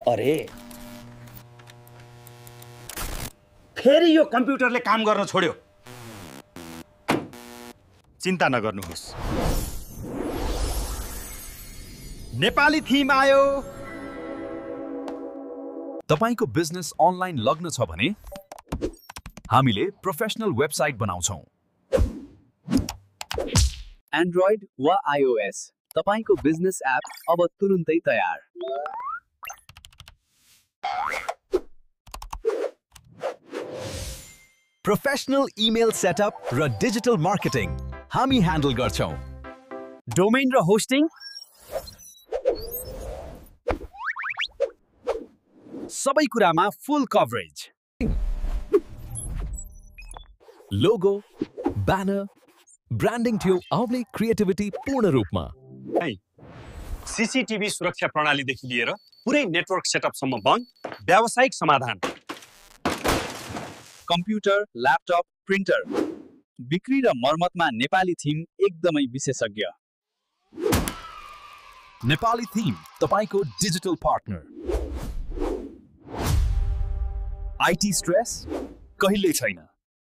अरे फेरि यो कम्प्युटरले काम गर्न छोड्यो। चिन्ता नगर्नुहोस्, नेपाली थीम आयो। तपाईको बिजनेस अनलाइन लग्न छ भने हामीले प्रोफेसनल वेबसाइट बनाउँछौं। एन्ड्रोइड वा आइओएस तपाईको बिजनेस एप अब तुरुन्तै तयार। प्रोफेसनल इमेल सेटअप र डिजिटल मार्केटिङ हामी ह्यान्डल गर्छौं। डोमेन र होस्टिङ सबै कुरामा फुल कभरेज। लोगो, ब्यानर, ब्रान्डिङ थियो आउने क्रिएटिभिटी पूर्ण रूपमा। सीसीटीभी सुरक्षा प्रणालीदेखि लिएर पुरै नेटवर्क सेटअपसम्म बन्द व्यावसायिक समाधान। कम्प्युटर, ल्यापटप, प्रिन्टर बिक्री र मर्मतमा नेपाली थीम एकदमै विशेषज्ञ। नेपाली थीम तपाईको डिजिटल पार्टनर। आईटी स्ट्रेस कहिल्यै छैन।